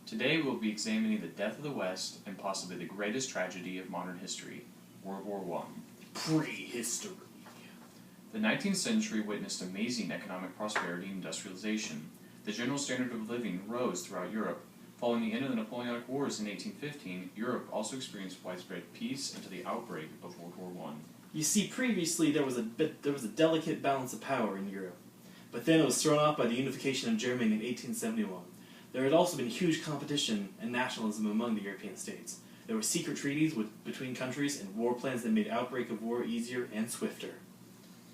Today we'll be examining the death of the West and possibly the greatest tragedy of modern history, World War I. Prehistory. The 19th century witnessed amazing economic prosperity and industrialization. The general standard of living rose throughout Europe. Following the end of the Napoleonic Wars in 1815, Europe also experienced widespread peace until the outbreak of World War I. You see, previously there was a delicate balance of power in Europe, but then it was thrown off by the unification of Germany in 1871. There had also been huge competition and nationalism among the European states. There were secret treaties between countries and war plans that made outbreak of war easier and swifter.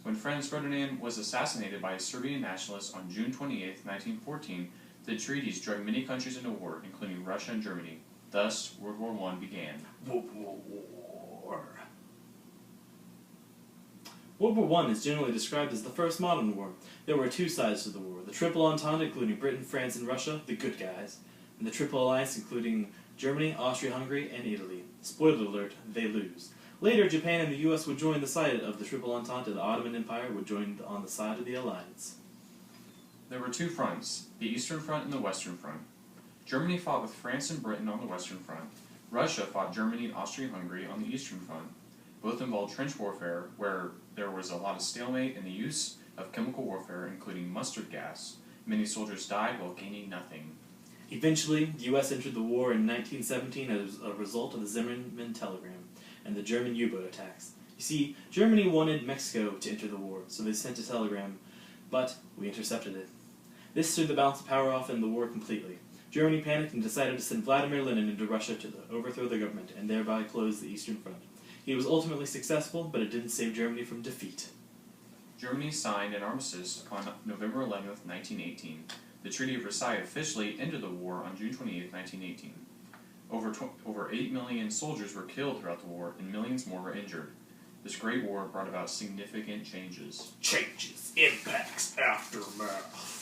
When Franz Ferdinand was assassinated by Serbian nationalists on June 28, 1914, the treaties dragged many countries into war, including Russia and Germany. Thus, World War I began. War. World War I is generally described as the first modern war. There were two sides to the war: the Triple Entente, including Britain, France, and Russia, the good guys, and the Triple Alliance, including Germany, Austria-Hungary, and Italy. Spoiler alert, they lose. Later, Japan and the U.S. would join the side of the Triple Entente, and the Ottoman Empire would join on the side of the Alliance. There were two fronts, the Eastern Front and the Western Front. Germany fought with France and Britain on the Western Front. Russia fought Germany and Austria-Hungary on the Eastern Front. Both involved trench warfare, where there was a lot of stalemate and the use of chemical warfare, including mustard gas. Many soldiers died while gaining nothing. Eventually, the U.S. entered the war in 1917 as a result of the Zimmerman telegram and the German U-boat attacks. You see, Germany wanted Mexico to enter the war, so they sent a telegram, but we intercepted it. This threw the balance of power off in the war completely. Germany panicked and decided to send Vladimir Lenin into Russia to overthrow the government and thereby close the Eastern Front. He was ultimately successful, but it didn't save Germany from defeat. Germany signed an armistice on November 11, 1918. The Treaty of Versailles officially ended the war on June 28, 1918. Over 8 million soldiers were killed throughout the war, and millions more were injured. This Great War brought about significant changes. Impacts, aftermath.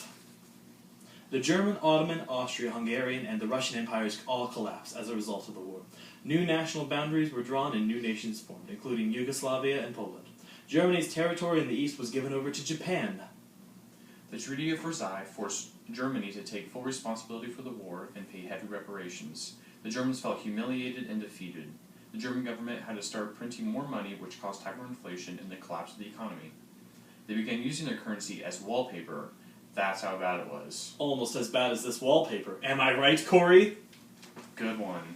The German, Ottoman, Austria-Hungarian, and the Russian empires all collapsed as a result of the war. New national boundaries were drawn and new nations formed, including Yugoslavia and Poland. Germany's territory in the east was given over to Japan. The Treaty of Versailles forced Germany to take full responsibility for the war and pay heavy reparations. The Germans felt humiliated and defeated. The German government had to start printing more money, which caused hyperinflation and the collapse of the economy. They began using their currency as wallpaper. That's how bad it was. Almost as bad as this wallpaper. Am I right, Corey? Good one.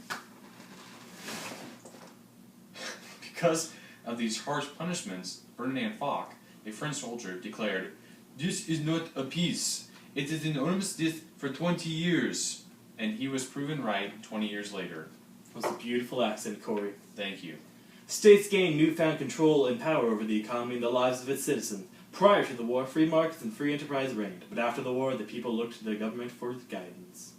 Because of these harsh punishments, Ferdinand Foch, a French soldier, declared, "This is not a peace. It is an armistice for 20 years." And he was proven right 20 years later. That was a beautiful accent, Corey. Thank you. States gained newfound control and power over the economy and the lives of its citizens. Prior to the war, free markets and free enterprise reigned, but after the war, the people looked to the government for guidance.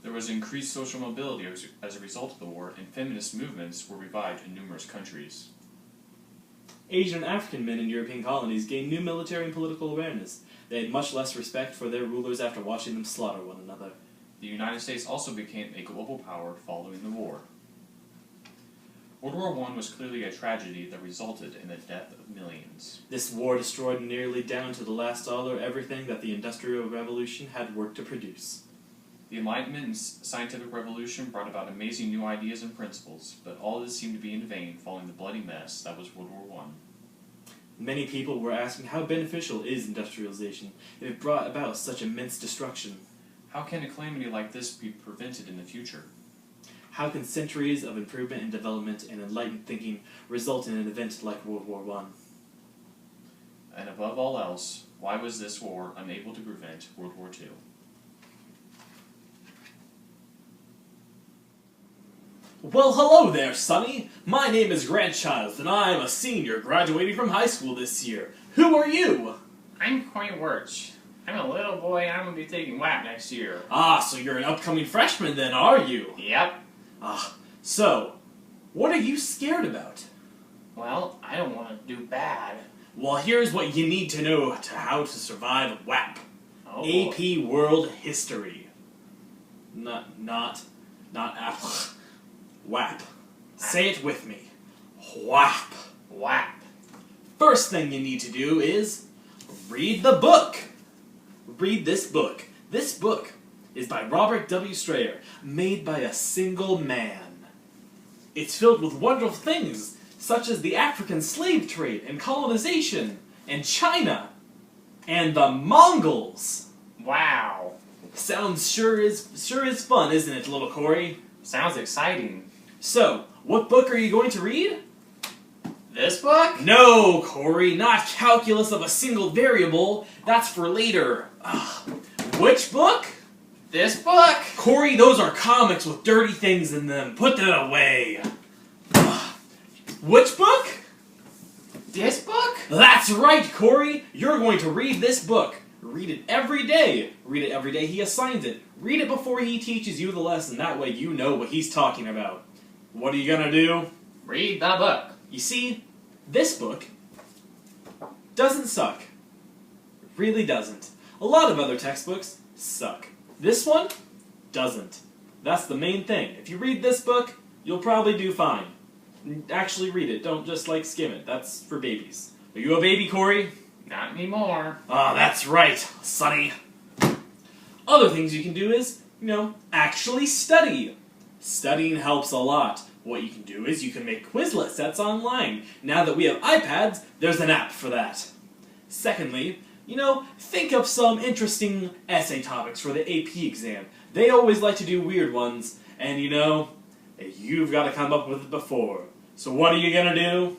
There was increased social mobility as a result of the war, and feminist movements were revived in numerous countries. Asian and African men in European colonies gained new military and political awareness. They had much less respect for their rulers after watching them slaughter one another. The United States also became a global power following the war. World War I was clearly a tragedy that resulted in the death of millions. This war destroyed nearly down to the last dollar everything that the Industrial Revolution had worked to produce. The Enlightenment and scientific revolution brought about amazing new ideas and principles, but all this seemed to be in vain following the bloody mess that was World War I. Many people were asking how beneficial is industrialization if it brought about such immense destruction. How can a calamity like this be prevented in the future? How can centuries of improvement and development and enlightened thinking result in an event like World War I? And above all else, why was this war unable to prevent World War II? Well, hello there, Sonny. My name is Grant Childs, and I am a senior graduating from high school this year. Who are you? I'm Corey Wirch. I'm a little boy and I'm going to be taking WhAP next year. Ah, so you're an upcoming freshman then, are you? Yep. So, what are you scared about? Well, I don't want to do bad. Well, here's what you need to know how to survive WhAP. Oh, AP World History. Not Apple. WhAP. Say it with me. WhAP. WhAP. First thing you need to do is read the book. Read this book. This book is by Robert W. Strayer, made by a single man. It's filled with wonderful things, such as the African slave trade and colonization, and China, and the Mongols. Wow. Sounds sure is fun, isn't it, little Corey? Sounds exciting. So, what book are you going to read? This book? No, Corey, not Calculus of a Single Variable. That's for later. Ugh. Which book? This book? Corey, those are comics with dirty things in them. Put that away. Ugh. Which book? This book? That's right, Corey. You're going to read this book. Read it every day. Read it every day he assigns it. Read it before he teaches you the lesson. That way you know what he's talking about. What are you gonna do? Read the book. You see, this book doesn't suck. It really doesn't. A lot of other textbooks suck. This one doesn't. That's the main thing. If you read this book, you'll probably do fine. Actually read it. Don't just, skim it. That's for babies. Are you a baby, Corey? Not anymore. Ah, that's right, Sonny. Other things you can do is, actually study. Studying helps a lot. What you can do is you can make Quizlet sets online. Now that we have iPads, there's an app for that. Secondly, think of some interesting essay topics for the AP exam. They always like to do weird ones, and you've got to come up with it before. So what are you gonna do?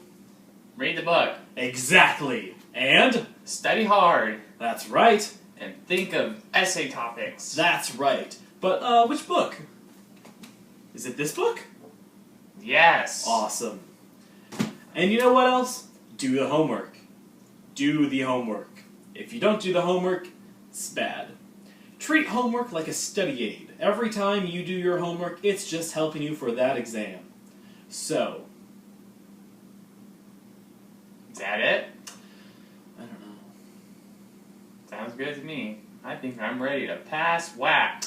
Read the book. Exactly. And? Study hard. That's right. And think of essay topics. That's right. But, which book? Is it this book? Yes. Awesome. And you know what else? Do the homework. Do the homework. If you don't do the homework, it's bad. Treat homework like a study aid. Every time you do your homework, it's just helping you for that exam. So. Is that it? I don't know. Sounds good to me. I think I'm ready to pass whap.